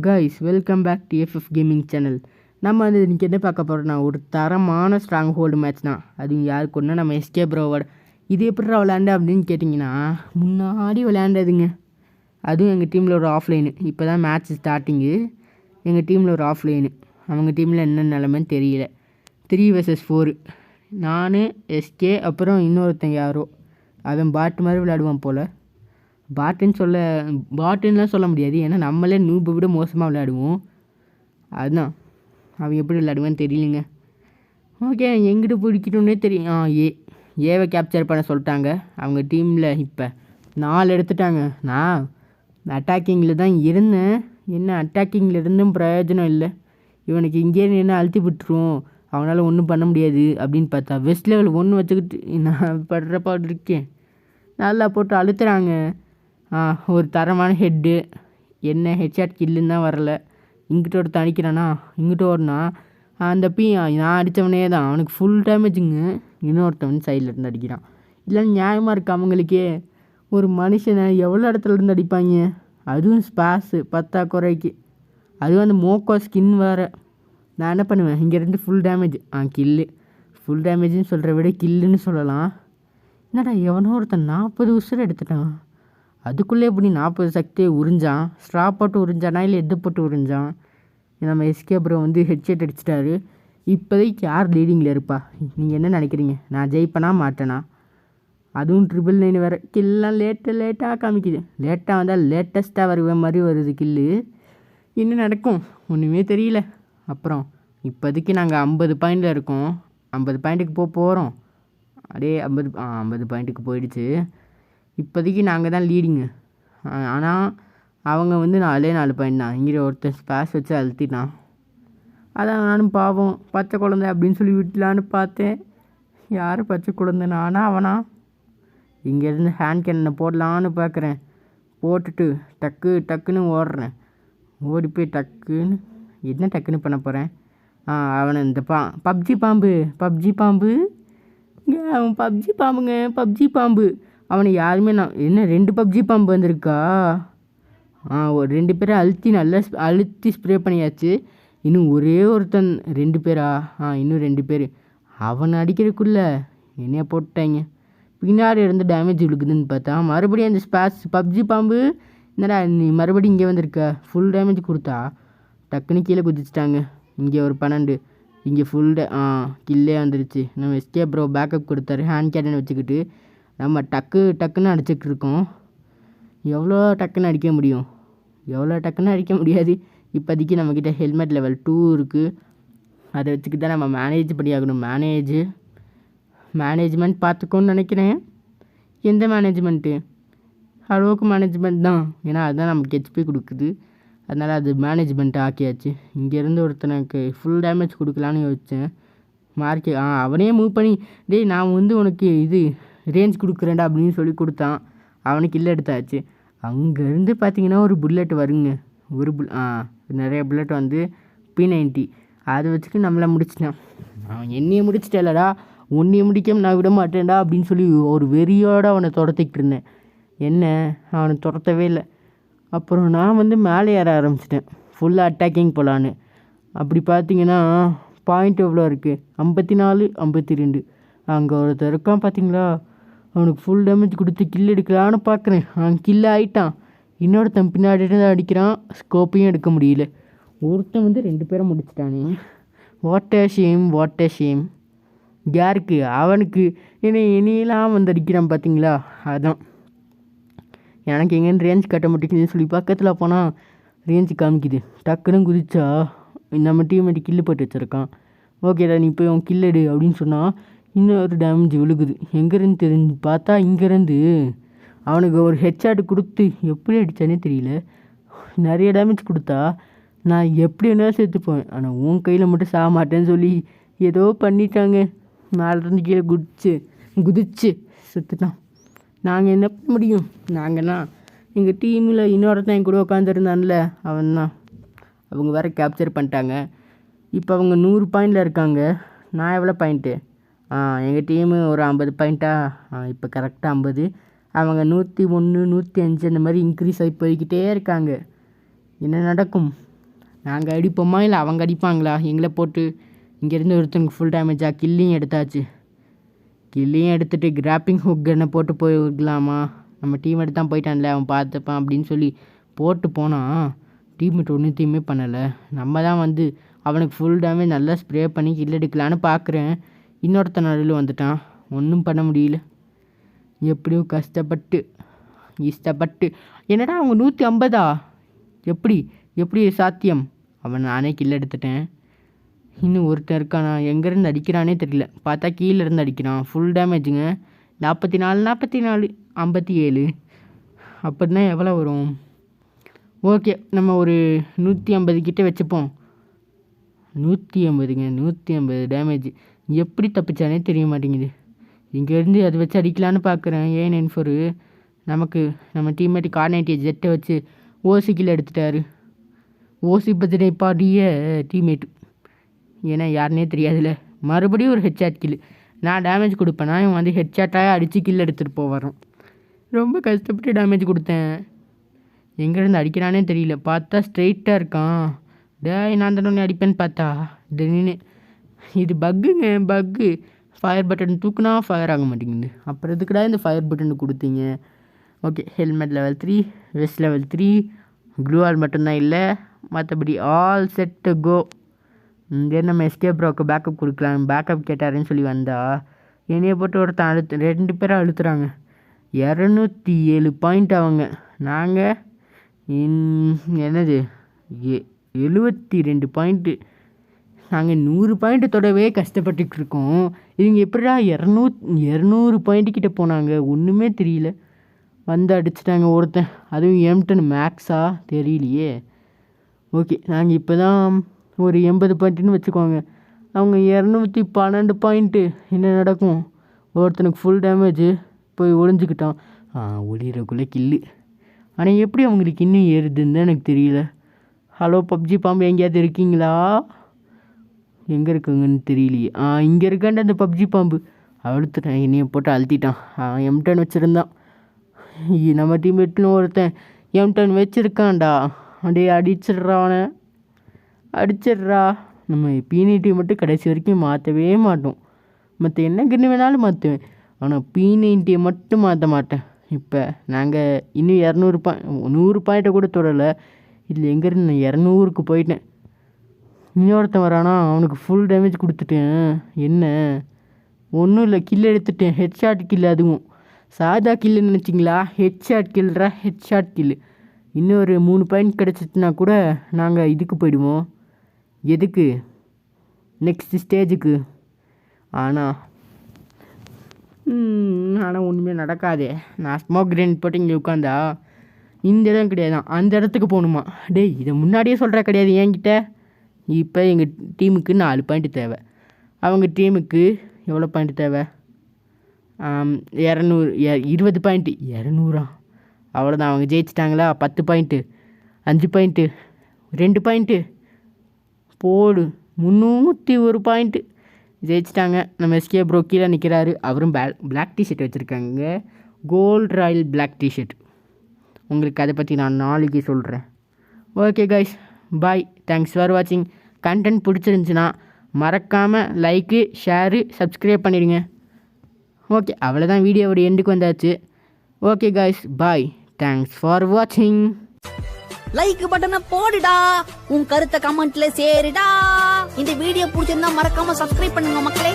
Guys, welcome back to FF gaming channel. நம்ம வந்து இன்றைக்கி என்ன பார்க்க போகிறோம்னா, ஒரு தரமான ஸ்ட்ராங் ஹோல்டு மேட்ச் தான். அது யாருக்கு ஒன்றா நம்ம எஸ்கே ப்ரோவோட. இது எப்படி விளையாண்ட அப்படின்னு கேட்டிங்கன்னா, முன்னாடி விளையாண்டதுங்க. அதுவும் எங்கள் டீமில் ஒரு ஆஃப்லைனு. இப்போ தான் மேட்ச் ஸ்டார்டிங்கு. எங்கள் டீமில் ஒரு ஆஃப்லைனு. அவங்க டீமில் என்ன நிலமைன்னு தெரியல. 3 vs 4. நான், எஸ்கே, அப்புறம் இன்னொருத்தன் யாரோ. அவன் பாட்டு மாதிரி விளையாடுவான் போல். பாட்டுன்னெலாம் சொல்ல முடியாது, ஏன்னா நம்மளே நூபை விட மோசமாக விளையாடுவோம். அதுதான் அவன் எப்படி விளையாடுவான்னு தெரியலைங்க. ஓகே, எங்கிட்ட பிடிக்கணுன்னே தெரியும். ஏவை கேப்சர் பண்ண சொல்லிட்டாங்க. அவங்க டீமில் இப்போ 4 எடுத்துட்டாங்க. நான் அட்டாக்கிங்கில் தான் இருந்தேன். என்ன அட்டாக்கிங்கில் இருந்தும் பிரயோஜனம் இல்லை. இவனுக்கு இங்கேயே என்ன அழுத்தி விட்டுருவோம், அவனால் ஒன்றும் பண்ண முடியாது அப்படின்னு பார்த்தா வெஸ்ட் லெவல் 1 வச்சுக்கிட்டு நான் படுற பாடு இருக்கேன். நல்லா போட்டு அழுத்துறாங்க. ஒரு தரமான ஹெட்டு. என்ன ஹெட்ஷாட் கில்லுன்னு தான் வரல. இங்கிட்ட ஒரு தணிக்கிறானா, இங்கிட்ட ஓடனா அந்த நான் அடித்தவனே தான். அவனுக்கு ஃபுல் டேமேஜுங்க. இன்னொருத்தவன் சைடில் இருந்து அடிக்கிறான். இல்லைன்னு நியாயமாக இருக்குது. அவங்களுக்கே ஒரு மனுஷனை எவ்வளோ இடத்துல இருந்து அடிப்பாங்க. அதுவும் ஸ்பாஸு பத்தாக்குறைக்கு. அதுவும் அந்த மோக்கோ ஸ்கின் வேறு. நான் என்ன பண்ணுவேன், இங்கேருந்து ஃபுல் டேமேஜ். கில்லு. ஃபுல் டேமேஜ்னு சொல்கிற விட கில்லுன்னு சொல்லலாம். என்னடா எவனோ ஒருத்தன் 40 உசுரை எடுத்துட்டான். அதுக்குள்ளே எப்படி 40 சக்தியை உறிஞ்சான்? ஸ்ட்ரா போட்டு உறிஞ்சானா இல்லை எது போட்டு உறிஞ்சான்? நம்ம எஸ்கே ப்ரோ வந்து ஹெட்செட் அடிச்சிட்டாரு. இப்போதைக்கு யார் லீடிங்கில் இருப்பா? நீங்கள் என்ன நினைக்கிறீங்க? நான் ஜெயிப்பனா மாட்டேனா? அதுவும் 999 வேறு. கில்லாம் லேட்டாக காமிக்குது. லேட்டாக வந்தால் லேட்டஸ்ட்டாக வருவேன் மாதிரி வருது கில்லு. என்ன நடக்கும் ஒன்றுமே தெரியல. அப்புறம் இப்போதைக்கு நாங்கள் 50 பாயிண்டில் இருக்கோம். 50 பாயிண்ட்டுக்கு போகிறோம். அப்படியே 50 பாயிண்ட்டுக்கு போயிடுச்சு. இப்போதைக்கு நாங்கள் தான் லீடிங்கு. ஆனால் அவங்க வந்து 4 பாயிண்ட் தான். இங்கே ஒருத்தர் ஸ்பேஸ் வச்சு அழுத்திட்டான். அதான் நானும் பாவம் பச்சை குழந்தை அப்படின்னு சொல்லி விட்டலான்னு பார்த்தேன். யார் பச்சை குழந்தை, நானா அவனா? இங்கேருந்து ஹேண்ட் கேனை போடலான்னு பார்க்குறேன். போட்டுட்டு டக்குன்னு ஓடுறேன். ஓடி போய் டக்குன்னு பண்ண போகிறேன். அவனை இந்த பப்ஜி பாம்பு அவன் பப்ஜி பாம்பு. அவனை யாருமே என்ன 2 பப்ஜி பாம்பு வந்திருக்கா? ஒரு 2 பேரை நல்லா அழுத்தி ஸ்ப்ரே பண்ணியாச்சு. இன்னும் ஒரே ஒருத்தன் 2 பேரா? இன்னும் 2 பேர். அவனை அடிக்கிறதுக்குள்ளே என்னைய போட்டாங்க. பின்னாடி இருந்து டேமேஜ் விழுக்குதுன்னு பார்த்தா மறுபடியும் அந்த பப்ஜி பாம்பு என்னடா நீ மறுபடியும் இங்கே வந்திருக்க? ஃபுல் டேமேஜ் கொடுத்தா டக்குன்னு கீழே குதிச்சிட்டாங்க. இங்கே ஒரு 12. இங்கே ஃபுல் கில்லே வந்துருச்சு. நம்ம எஸ்கே ப்ரோ பேக்கப் கொடுத்தாரு ஹேண்ட் கேனன் வச்சுக்கிட்டு. நம்ம டக்குன்னு அடிச்சுட்டு இருக்கோம். எவ்வளோ டக்குன்னு அடிக்க முடியும்? எவ்வளோ டக்குன்னு அடிக்க முடியாது. இப்போதைக்கு நம்மக்கிட்ட ஹெல்மெட் லெவல் 2 இருக்குது. அதை வச்சுக்கிட்டு தான் நம்ம மேனேஜ் பண்ணி ஆகணும். மேனேஜ்மெண்ட் பார்த்துக்கோன்னு நினைக்கிறேன். எந்த மேனேஜ்மெண்ட்டு? அளவுக்கு மேனேஜ்மெண்ட் தான். ஏன்னா அதுதான் நமக்கு ஹெச்பி கொடுக்குது. அதனால் அது மேனேஜ்மெண்ட் ஆக்கியாச்சு. இங்கேருந்து ஒருத்தனுக்கு ஃபுல் டேமேஜ் கொடுக்கலான்னு யோசித்தேன். அவனே மூவ் பண்ணி நான் வந்து உனக்கு இது ரேஞ்ச் கொடுக்குறேன்டா அப்படின்னு சொல்லி கொடுத்தான். அவனுக்கு இல்லை எடுத்தாச்சு. அங்கேருந்து பார்த்தீங்கன்னா ஒரு புல்லட் வருங்க. நிறைய புல்லட் வந்து P90. அதை வச்சுட்டு நம்மளை முடிச்சிட்டான். அவன் என்னையை முடிச்சிட்டேலடா, உன்னையை முடிக்காமல் நான் விட மாட்டேன்டா அப்படின்னு சொல்லி ஒரு வெறியோடு அவனை துரத்திக்கிட்டு இருந்தேன். அவனை துரத்தவே இல்லை. அப்புறம் நான் வந்து மேலே ஏற ஆரம்பிச்சிட்டேன் ஃபுல்லாக அட்டாக்கிங் போகலான்னு. அப்படி பார்த்தீங்கன்னா பாயிண்ட் எவ்வளோ இருக்குது? 54, 52. அங்கே ஒருத்தர் இருக்கான் பார்த்தீங்களா, அவனுக்கு ஃபுல் டேமேஜ் கொடுத்து கில் எடுக்கலான்னு பார்க்குறேன். அவன் கில் ஆகிட்டான். இன்னொருத்தன் பின்னாடி இருந்து அடிக்கிறான். ஸ்கோப்பையும் எடுக்க முடியல. ஒருத்தன் வந்து 2 பேரை முடிச்சிட்டானே. What A shame. யாருக்கு? அவனுக்கு. இனியெல்லாம் வந்து அடிக்கிறான் பார்த்தீங்களா. அதுதான் எனக்கு எங்கேன்னு ரேஞ்ச் கட்ட மாட்டேங்குதுன்னு சொல்லி பக்கத்தில் போனால் ரேஞ்சு காமிக்குது. டக்குன்னு குதிச்சா நம்ம டீம்மேட் கில்லு போட்டு வச்சுருக்கான். ஓகேடா நீ போய் அவன் கில்லடு அப்படின்னு சொன்னால் இன்னொரு டேமேஜ் விழுகுது. எங்கேருந்து தெரிஞ்சு பார்த்தா இங்கேருந்து அவனுக்கு ஒரு ஹெட்ஷாட் கொடுத்து எப்படி அடித்தானே தெரியல. நிறைய டேமேஜ் கொடுத்தா நான் எப்படி வேணாலும் சேர்த்துப்பேன். ஆனால் உன் கையில் மட்டும் சாக மாட்டேன்னு சொல்லி ஏதோ பண்ணிட்டாங்க. மேலேருந்து கீழே குதிச்சு செத்துட்டான். நாங்கள் என்ன பண்ண முடியும்? நாங்கள்லாம் எங்கள் டீமில் இன்னொருத்தன் என் கூட உட்காந்துருந்தான்ல அவன் தான். அவங்க வேறு கேப்சர் பண்ணிட்டாங்க. இப்போ அவங்க 100 பாயிண்டில் இருக்காங்க. நான் எவ்வளோ பாயிண்ட்டு? எங்கள் டீமு ஒரு 50 பாயிண்ட்டா? இப்போ கரெக்டாக 50. அவங்க 101, 105 அந்த மாதிரி இன்க்ரீஸ் ஆகி போய்கிட்டே இருக்காங்க. என்ன நடக்கும் நாங்கள் அடிப்போமா இல்லை அவங்க அடிப்பாங்களா? எங்களை போட்டு இங்கேருந்து ஒருத்தனுக்கு ஃபுல் டேமேஜாக கில்லியும் எடுத்தாச்சு. கில்லியும் எடுத்துகிட்டு கிராப்பிங் ஹுக்கனை போட்டு போய்க்கலாமா? நம்ம டீம் எடுத்து தான் போயிட்டான்ல, அவன் பார்த்துப்பான் அப்படின்னு சொல்லி போட்டு போனால் டீம்மேட் ஒன்றுத்தையுமே பண்ணலை. நம்ம தான் வந்து அவனுக்கு ஃபுல் டேமேஜ் நல்லா ஸ்ப்ரே பண்ணி கில் எடுக்கலான்னு பார்க்குறேன். இன்னொருத்தன் நடுவில் வந்துட்டான், ஒன்றும் பண்ண முடியல. எப்படியும் கஷ்டப்பட்டு இஷ்டப்பட்டு என்னடா அவங்க 150 எப்படி சாத்தியம்? அவன் நானே கில் எடுத்துட்டேன். இன்னும் ஒருத்தன் இருக்கானா, எங்கேருந்து அடிக்கிறானே தெரியல. பார்த்தா கீழேருந்து அடிக்கிறான். ஃபுல் டேமேஜுங்க. 44 57 அப்படின்னா எவ்வளோ வரும்? ஓகே, நம்ம ஒரு 150 கிட்டே வச்சுப்போம். 150ங்க, 150 டேமேஜ். எப்படி தப்பிச்சானே தெரிய மாட்டேங்குது. இங்கேருந்து அதை வச்சு அடிக்கலான்னு பார்க்குறேன். A94 நமக்கு நம்ம டீம்மேட்டு கார்னேட்டிய ஜெட்டை வச்சு ஓசி கில் எடுத்துட்டாரு. ஓசி பத்திரை பாடிய டீம்மேட்டு, ஏன்னா யாருனே தெரியாதுல்ல. மறுபடியும் ஒரு ஹெட்ஷாட் கில். நான் டேமேஜ் கொடுப்பேன்னா இவன் வந்து ஹெட்ஷாட்டாக அடித்து கில் எடுத்துகிட்டு போவாரான். ரொம்ப கஷ்டப்பட்டு டேமேஜ் கொடுத்தேன். எங்கேருந்து அடிக்கிறானே தெரியல. பார்த்தா ஸ்ட்ரெயிட்டாக இருக்கான். நான் தானே அடிப்பேன்னு பார்த்தா திடீர்னு இது பக்கு. ஃபயர் பட்டன் தூக்குனா ஃபயர் ஆக மாட்டேங்குது. அப்புறம் எதுக்குடா இந்த ஃபயர் பட்டன் கொடுத்தீங்க? Okay, helmet level 3, west level 3, க்ளூவால் மட்டும்தான் இல்லை, மற்றபடி ஆல் செட் டு கோ. இங்கே நம்ம எஸ்கேப் ப்ரோக்கு பேக்கப் கொடுக்கலாம். பேக்கப் கேட்டாருன்னு சொல்லி வந்தா என்னையை போட்டு ஒருத்தன் 2 பேரை அழுத்துறாங்க. 207 பாயிண்ட் அவங்க. நாங்கள் என்னது 72 பாயிண்ட்டு. நாங்கள் 100 பாயிண்ட்டு தொடவே கஷ்டப்பட்டுக்கிட்டு இருக்கோம். இவங்க எப்படிடா 200 பாயிண்ட்டு கிட்டே போனாங்க? ஒன்றுமே தெரியல. வந்து அடிச்சிட்டாங்க ஒருத்தன், அதுவும் M10 மேக்ஸா தெரியலையே. ஓகே, நாங்கள் இப்போ தான் ஒரு 80 பாயிண்ட்டுன்னு வச்சுக்கோங்க. அவங்க 212 பாயிண்ட்டு. என்ன நடக்கும்? ஒருத்தனுக்கு ஃபுல் டேமேஜு போய் ஒளிஞ்சிக்கிட்டான். ஒளிகிறக்குள்ளே கில்லு. ஆனால் எப்படி அவங்களுக்கு இன்னும் ஏறுதுன்னு தான் எனக்கு தெரியல. ஹலோ பப்ஜி பாம்பு, எங்கேயாவது இருக்கீங்களா? எங்கே இருக்குங்கன்னு தெரியலையே. இங்கே இருக்காண்ட அந்த பப்ஜி பாம்பு. அழுத்துட்டான், என்னையை போட்டு அழுத்திட்டான். M10 வச்சுருந்தான். நம்ம டீம்மேட்னு ஒருத்தன் M10 வச்சுருக்கான்டா. அப்படியே அடிச்சிட்றா. நம்ம P90 மட்டும் கடைசி வரைக்கும் மாற்றவே மாட்டோம். மற்ற என்ன கன்று வேணாலும் மாற்றுவேன், ஆனால் P90 மட்டும் மாற்ற மாட்டேன். இப்போ நாங்கள் இன்னும் 100 பாயிண்ட்டை கூட தொடலை. இதில் எங்கேருந்து நான் 200க்கு போயிட்டேன். இன்னொருத்தன் வரானா, அவனுக்கு ஃபுல் டேமேஜ் கொடுத்துட்டேன். என்ன ஒன்றும் இல்லை, கில் எடுத்துட்டேன். Headshot kill. அதுவும் சாதா கில்லு நினச்சிங்களா? ஹெட்ஷாட் கில்லு. இன்னும் ஒரு 3 பாயிண்ட் கிடச்சிச்சுன்னா கூட நாங்கள் இதுக்கு போயிடுவோம். எதுக்கு? நெக்ஸ்ட் ஸ்டேஜுக்கு. ஆனால் ஒன்றுமே நடக்காதே. நான் ஸ்மோக் கிரேனேட் போட்டு இங்கே உட்காந்தா இந்த இடம் கிடையாது, அந்த இடத்துக்கு போகணுமா? டேய், இதை முன்னாடியே சொல்கிற கிடையாது என்கிட்ட. இப்போ எங்கள் டீமுக்கு 4 பாயிண்ட் தேவை. அவங்க டீமுக்கு எவ்வளோ பாயிண்ட் தேவை? 20 பாயிண்ட்டு. 200 அவ்வளோதான். அவங்க ஜெயிச்சிட்டாங்களா? 10 பாயிண்ட்டு, 5 பாயிண்ட்டு, 2 பாயிண்ட்டு போடு. 301 பாயிண்ட்டு ஜெயிச்சிட்டாங்க. நம்ம எஸ்கே ப்ரோ கீழே நிற்கிறாரு. அவரும் பிளாக் டிஷர்ட் வச்சுருக்காங்க. Gold royal black t-shirt. உங்களுக்கு அதை பற்றி நான் நாளைக்கு சொல்கிறேன். Okay guys, bye. Thanks for வாட்சிங். கண்டென்ட் பிடிச்சிருந்துச்சுன்னா மறக்காமல் லைக்கு, ஷேரு, சப்ஸ்கிரைப் பண்ணிடுங்க. ஓகே, அவ்வளோதான். வீடியோவோட எண்டுக்கு வந்தாச்சு. Okay guys, bye. Thanks for வாட்சிங். லைக் பட்டனை போடுடா, உன் கருத்தை கமெண்ட்ல சேருடா. இந்த வீடியோ பிடிச்சிருந்தா மறக்காம சப்ஸ்கிரைப் பண்ணுங்க மக்களே.